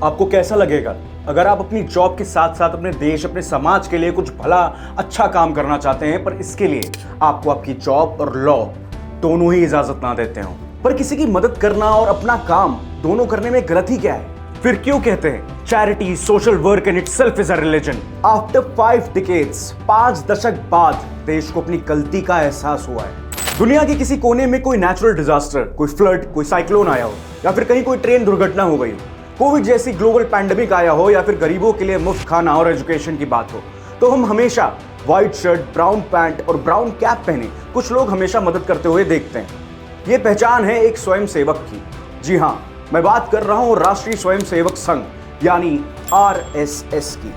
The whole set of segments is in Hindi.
आपको कैसा लगेगा अगर आप अपनी जॉब के साथ साथ अपने देश, अपने समाज के लिए कुछ भला अच्छा काम करना चाहते हैं, पर इसके लिए आपको आपकी जॉब और लॉ दोनों ही इजाजत ना देते हो? पर किसी की मदद करना और अपना काम दोनों करने में गलत ही क्या है? फिर क्यों कहते हैं charity, social work in itself is a religion? After 5 decades, 5 दशक बाद देश को अपनी गलती का एहसास हुआ है। दुनिया के किसी कोने में कोई नेचुरल डिजास्टर, कोई फ्लड, कोई साइक्लोन आया हो, या फिर कहीं कोई ट्रेन दुर्घटना हो गई हो, कोविड जैसी ग्लोबल पैंडेमिक आया हो, या फिर गरीबों के लिए मुफ्त खाना और एजुकेशन की बात हो, तो हम हमेशा व्हाइट शर्ट, ब्राउन पैंट और ब्राउन कैप पहने कुछ लोग हमेशा मदद करते हुए देखते हैं। ये पहचान है एक स्वयं सेवक की। जी हाँ, मैं बात कर रहा हूं राष्ट्रीय स्वयं सेवक संघ यानी आरएसएस की।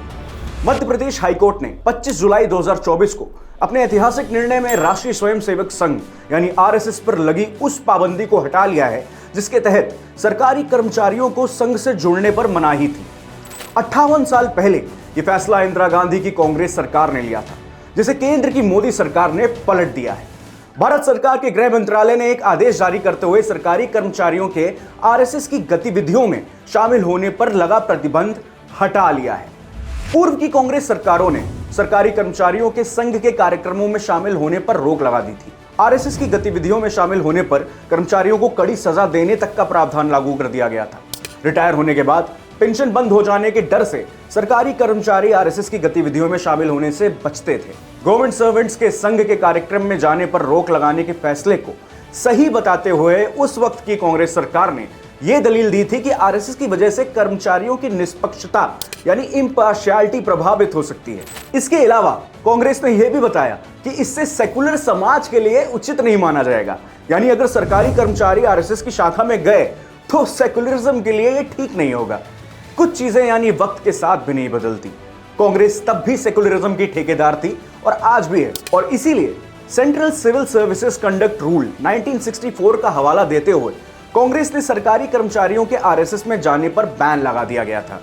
मध्य प्रदेश हाईकोर्ट ने 25 जुलाई 2024 को अपने ऐतिहासिक निर्णय में राष्ट्रीय स्वयं सेवक संघ यानी आरएसएस पर लगी उस पाबंदी को हटा लिया है जिसके तहत सरकारी कर्मचारियों को संघ से जुड़ने पर मनाही थी। 58 साल पहले यह फैसला इंदिरा गांधी की कांग्रेस सरकार ने लिया था, जिसे केंद्र की मोदी सरकार ने पलट दिया है। भारत सरकार के गृह मंत्रालय ने एक आदेश जारी करते हुए सरकारी कर्मचारियों के आरएसएस की गतिविधियों में शामिल होने पर लगा प्रतिबंध हटा लिया है। पूर्व की कांग्रेस सरकारों ने सरकारी कर्मचारियों के संघ के कार्यक्रमों में शामिल होने पर रोक लगा दी थी। आरएसएस की गतिविधियों में शामिल होने पर कर्मचारियों को कड़ी सजा देने तक का प्रावधान लागू कर दिया गया था। रिटायर होने के बाद पेंशन बंद हो जाने के डर से सरकारी कर्मचारी आरएसएस की गतिविधियों में शामिल होने से बचते थे। गवर्नमेंट सर्वेंट्स के संघ के कार्यक्रम में जाने पर रोक लगाने के फैसले को सही बताते हुए उस वक्त की कांग्रेस सरकार ने यह दलील दी थी कि आरएसएस की वजह से कर्मचारियों की निष्पक्षता यानी इम्पार्शियलिटी प्रभावित हो सकती है। इसके अलावा कांग्रेस ने यह भी बताया कि इससे सेकुलर समाज के लिए उचित नहीं माना जाएगा, यानी अगर सरकारी कर्मचारी आरएसएस की शाखा में गए तो सेकुलरिज्म के लिए यह ठीक नहीं होगा। कुछ चीजें यानी वक्त के साथ भी नहीं बदलती। कांग्रेस तब भी सेकुलरिज्म की ठेकेदार थी और आज भी है, और इसीलिए central civil services conduct rule 1964 का हवाला देते हुए कांग्रेस ने सरकारी कर्मचारियों के आरएसएस में जाने पर बैन लगा दिया गया था।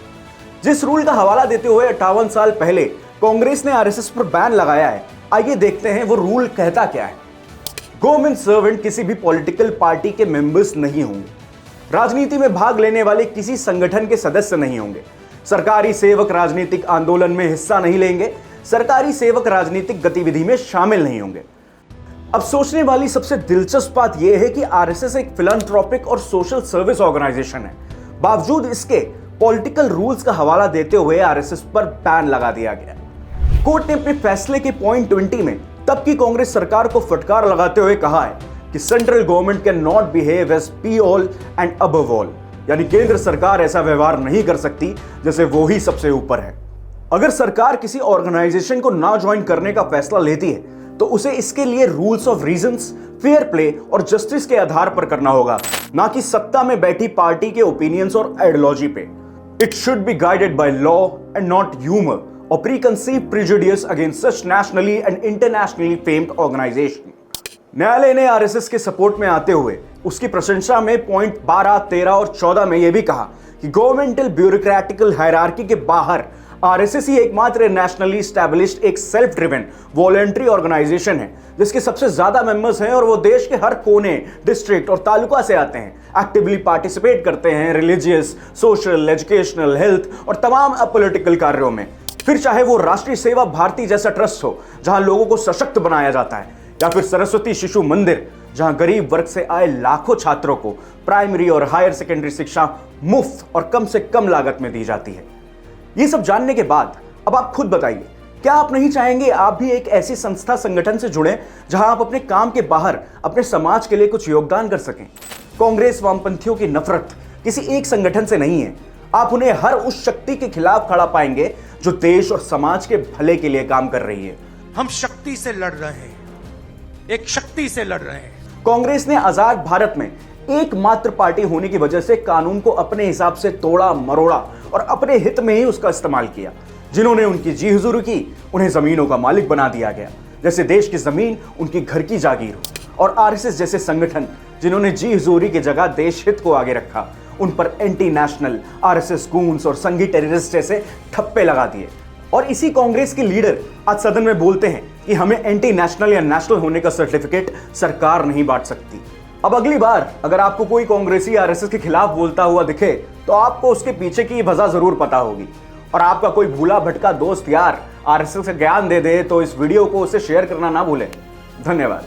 जिस रूल का हवाला देते हुए 58 साल पहले कांग्रेस ने आरएसएस पर बैन लगाया है, आइए देखते हैं वो रूल कहता क्या है। गवर्नमेंट सर्वेंट किसी भी पॉलिटिकल पार्टी के मेंबर्स नहीं होंगे, राजनीति में भाग लेने वाले किसी संगठन के सदस्य नहीं होंगे, सरकारी सेवक राजनीतिक आंदोलन में हिस्सा नहीं लेंगे, सरकारी सेवक राजनीतिक गतिविधि में शामिल नहीं होंगे। अब सोचने वाली सबसे दिलचस्प बात यह है कि आरएसएस एक फिलैंथ्रोपिक और सोशल सर्विस ऑर्गेनाइजेशन है। बावजूद इसके पॉलिटिकल रूल्स का हवाला देते हुए आरएसएस पर बैन लगा दिया गया। कोर्ट ने अपने फैसले के पॉइंट 20 में तब की कांग्रेस सरकार को फटकार लगाते हुए कहा है कि central government can not behave as be all and above all, यानी केंद्र सरकार ऐसा व्यवहार नहीं कर सकती जैसे वो ही सबसे ऊपर है। अगर सरकार किसी ऑर्गेनाइजेशन को ना ज्वाइन करने का फैसला लेती है तो उसे इसके लिए rules of reasons, fair play और जस्टिस के आधार पर करना होगा, ना कि सत्ता में बैठी पार्टी के ओपिनियंस और आइडियोलॉजी पे। It should be guided by law and not humour और preconceived prejudice against such nationally and internationally famed organisation. न्यायालय ने आरएसएस के सपोर्ट में आते हुए उसकी प्रशंसा में पॉइंट 12, 13 और 14 में यह भी कहा कि गवर्नमेंटल ब्यूरोक्रेटिकल हायरार्की के बाहर आरएसएस ही एकमात्र नेशनली एस्टैब्लिश्ड एक सेल्फ ड्रिवन वॉलंटरी ऑर्गेनाइजेशन है जिसके सबसे ज्यादा मेंबर्स हैं और वो देश के हर कोने, डिस्ट्रिक्ट और तालुका से आते हैं, एक्टिवली पार्टिसिपेट करते हैं रिलीजियस, सोशल, एजुकेशनल, हेल्थ और तमाम अपॉलिटिकल कार्यों में। फिर चाहे वो राष्ट्रीय सेवा भारती जैसा ट्रस्ट हो जहां लोगों को सशक्त बनाया जाता है, या फिर सरस्वती शिशु मंदिर जहां गरीब वर्ग से आए लाखों छात्रों को प्राइमरी और हायर सेकेंडरी शिक्षा मुफ्त और कम से कम लागत में दी जाती है। ये सब जानने के बाद अब आप खुद बताइए, क्या आप नहीं चाहेंगे आप भी एक ऐसी संस्था संगठन से जुड़ें जहां आप अपने काम के बाहर अपने समाज के लिए कुछ योगदान कर सकें? कांग्रेस वामपंथियों की नफरत किसी एक संगठन से नहीं है। आप उन्हें हर उस शक्ति के खिलाफ खड़ा पाएंगे जो देश और समाज के भले के लिए काम कर रही है। हम शक्ति से लड़ रहे हैं, एक शक्ति से लड़ रहे हैं। कांग्रेस ने आजाद भारत में एकमात्र पार्टी होने की वजह से कानून को अपने हिसाब से तोड़ा मरोड़ा और अपने हित में ही उसका इस्तेमाल किया। जिन्होंने उनकी जी हुजूरी की, उन्हें जमीनों का मालिक बना दिया गया, जैसे देश की जमीन उनकी घर की जागीर हो। और आरएसएस जैसे संगठन जिन्होंने जी हुजूरी की जगह देश हित को आगे रखा, उन पर एंटी नेशनल, आरएसएस गूंस और संघी टेररिस्ट जैसे ठप्पे लगा दिए। और इसी कांग्रेस के लीडर आज सदन में बोलते हैं कि हमें एंटी नेशनल या नेशनल होने का सर्टिफिकेट सरकार नहीं बांट सकती। अब अगली बार अगर आपको कोई कांग्रेसी आरएसएस के खिलाफ बोलता हुआ दिखे तो आपको उसके पीछे की वजह जरूर पता होगी। और आपका कोई भूला भटका दोस्त यार आरएसएस का ज्ञान दे दे तो इस वीडियो को उसे शेयर करना ना भूलें। धन्यवाद।